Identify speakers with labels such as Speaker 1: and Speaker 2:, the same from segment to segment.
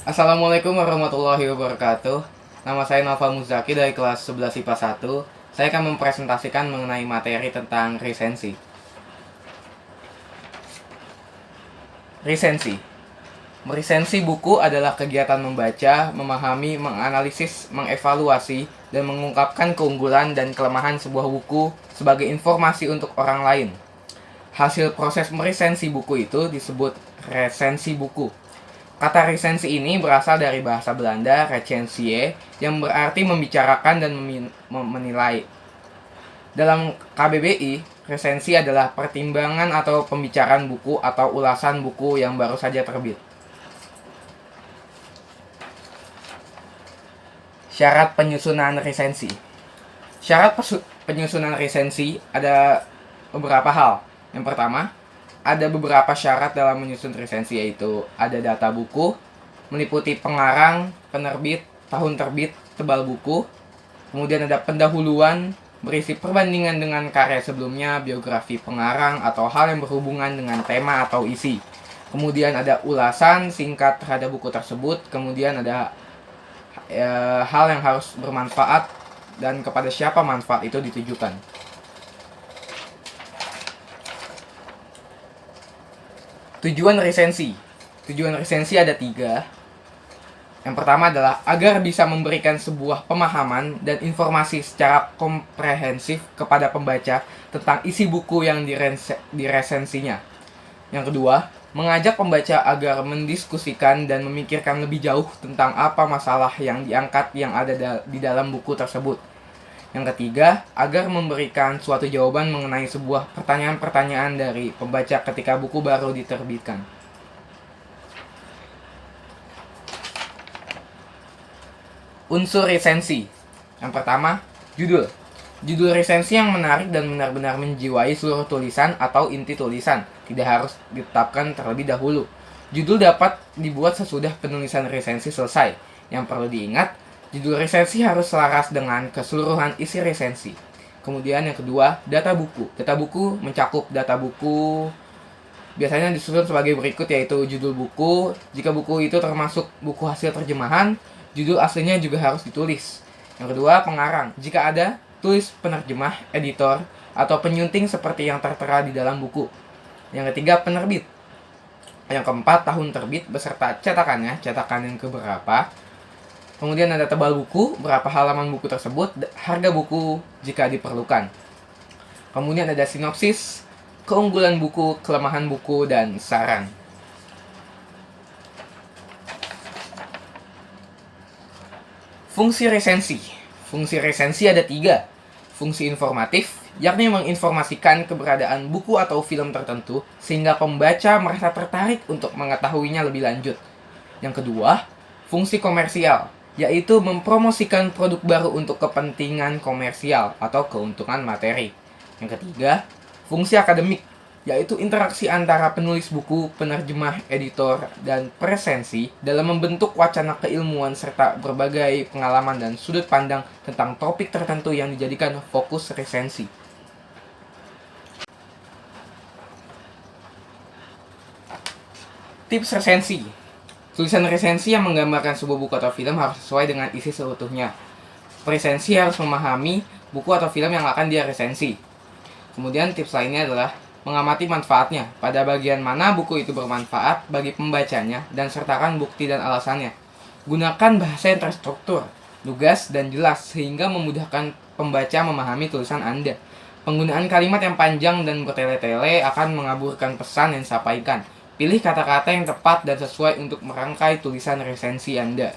Speaker 1: Assalamualaikum warahmatullahi wabarakatuh. Nama saya Nova Muzaki dari kelas 11 IPA 1. Saya akan mempresentasikan mengenai materi tentang resensi. Resensi. Meresensi buku adalah kegiatan membaca, memahami, menganalisis, mengevaluasi, dan mengungkapkan keunggulan dan kelemahan sebuah buku sebagai informasi untuk orang lain. Hasil proses meresensi buku itu disebut resensi buku. Kata resensi ini berasal dari bahasa Belanda recensie yang berarti membicarakan dan menilai. Dalam KBBI, resensi adalah pertimbangan atau pembicaraan buku atau ulasan buku yang baru saja terbit. Syarat penyusunan resensi. Syarat penyusunan resensi ada beberapa hal. Yang pertama, ada beberapa syarat dalam menyusun resensi, yaitu ada data buku, meliputi pengarang, penerbit, tahun terbit, tebal buku. Kemudian ada pendahuluan, berisi perbandingan dengan karya sebelumnya, biografi pengarang, atau hal yang berhubungan dengan tema atau isi. Kemudian ada ulasan singkat terhadap buku tersebut. Kemudian ada hal yang harus bermanfaat dan kepada siapa manfaat itu ditujukan. Tujuan resensi. Tujuan resensi ada 3. Yang pertama adalah agar bisa memberikan sebuah pemahaman dan informasi secara komprehensif kepada pembaca tentang isi buku yang diresensinya. Yang kedua, mengajak pembaca agar mendiskusikan dan memikirkan lebih jauh tentang apa masalah yang diangkat yang ada di dalam buku tersebut. Yang ketiga, agar memberikan suatu jawaban mengenai sebuah pertanyaan-pertanyaan dari pembaca ketika buku baru diterbitkan. Unsur resensi. Yang pertama, judul. Judul resensi yang menarik dan benar-benar menjiwai seluruh tulisan atau inti tulisan, tidak harus ditetapkan terlebih dahulu. Judul dapat dibuat sesudah penulisan resensi selesai. Yang perlu diingat, judul resensi harus selaras dengan keseluruhan isi resensi. Kemudian yang kedua, data buku. Data buku mencakup data buku biasanya disusun sebagai berikut, yaitu judul buku. Jika buku itu termasuk buku hasil terjemahan, judul aslinya juga harus ditulis. Yang kedua, pengarang. Jika ada, tulis penerjemah, editor, atau penyunting seperti yang tertera di dalam buku. Yang ketiga, penerbit. Yang keempat, tahun terbit beserta cetakannya, cetakan yang keberapa. Kemudian ada tebal buku, berapa halaman buku tersebut, harga buku jika diperlukan. Kemudian ada sinopsis, keunggulan buku, kelemahan buku, dan saran. Fungsi resensi. Fungsi resensi ada 3. Fungsi informatif, yakni menginformasikan keberadaan buku atau film tertentu sehingga pembaca merasa tertarik untuk mengetahuinya lebih lanjut. Yang kedua, fungsi komersial, yaitu mempromosikan produk baru untuk kepentingan komersial atau keuntungan materi. Yang ketiga, fungsi akademik, yaitu interaksi antara penulis buku, penerjemah, editor, dan presensi dalam membentuk wacana keilmuan serta berbagai pengalaman dan sudut pandang tentang topik tertentu yang dijadikan fokus resensi. Tips resensi. Tulisan resensi yang menggambarkan sebuah buku atau film harus sesuai dengan isi seutuhnya. Resensi harus memahami buku atau film yang akan dia resensi. Kemudian tips lainnya adalah mengamati manfaatnya, pada bagian mana buku itu bermanfaat bagi pembacanya, dan sertakan bukti dan alasannya. Gunakan bahasa yang terstruktur, lugas, dan jelas sehingga memudahkan pembaca memahami tulisan Anda. Penggunaan kalimat yang panjang dan bertele-tele akan mengaburkan pesan yang disampaikan. Pilih kata-kata yang tepat dan sesuai untuk merangkai tulisan resensi Anda.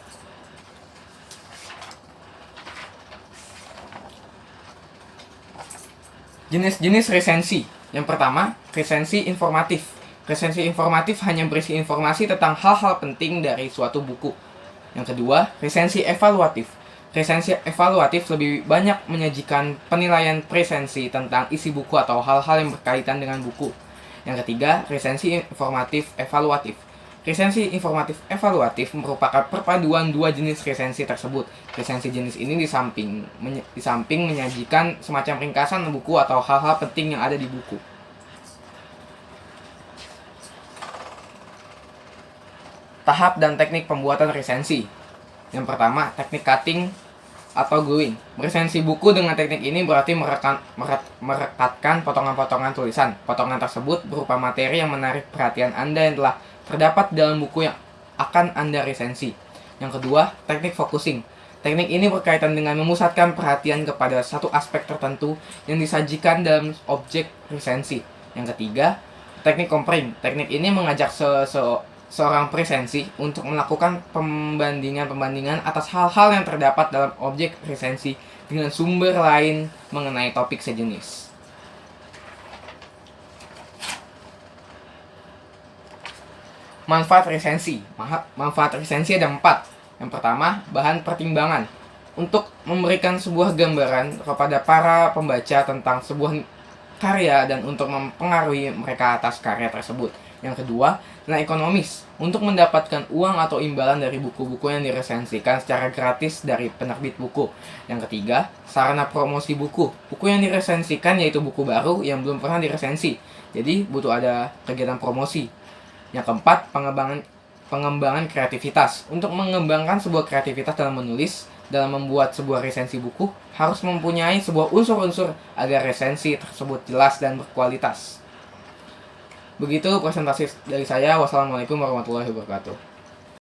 Speaker 1: Jenis-jenis resensi. Yang pertama, resensi informatif. Resensi informatif hanya berisi informasi tentang hal-hal penting dari suatu buku. Yang kedua, resensi evaluatif. Resensi evaluatif lebih banyak menyajikan penilaian presensi tentang isi buku atau hal-hal yang berkaitan dengan buku. Yang ketiga, resensi informatif evaluatif. Resensi informatif evaluatif merupakan perpaduan 2 jenis resensi tersebut. Resensi jenis ini di samping menyajikan semacam ringkasan buku atau hal-hal penting yang ada di buku. Tahap dan teknik pembuatan resensi. Yang pertama, teknik cutting atau gluing. Meresensi buku dengan teknik ini berarti merekatkan potongan-potongan tulisan. Potongan tersebut berupa materi yang menarik perhatian Anda yang telah terdapat dalam buku yang akan Anda resensi. Yang kedua, teknik focusing. Teknik ini berkaitan dengan memusatkan perhatian kepada satu aspek tertentu yang disajikan dalam objek resensi. Yang ketiga, teknik comparing. Teknik ini mengajak seorang presensi untuk melakukan pembandingan atas hal-hal yang terdapat dalam objek resensi dengan sumber lain mengenai topik sejenis. Manfaat resensi. Manfaat resensi ada 4. Yang pertama, bahan pertimbangan. Untuk memberikan sebuah gambaran kepada para pembaca tentang sebuah karya dan untuk mempengaruhi mereka atas karya tersebut. Yang kedua, nilai ekonomis. Untuk mendapatkan uang atau imbalan dari buku-buku yang diresensikan secara gratis dari penerbit buku. Yang ketiga, sarana promosi buku. Buku yang diresensikan yaitu buku baru yang belum pernah diresensi. Jadi butuh ada kegiatan promosi. Yang keempat, pengembangan kreativitas. Untuk mengembangkan sebuah kreativitas dalam menulis, dalam membuat sebuah resensi buku, harus mempunyai sebuah unsur-unsur agar resensi tersebut jelas dan berkualitas. Begitu presentasi dari saya. Wassalamualaikum warahmatullahi wabarakatuh.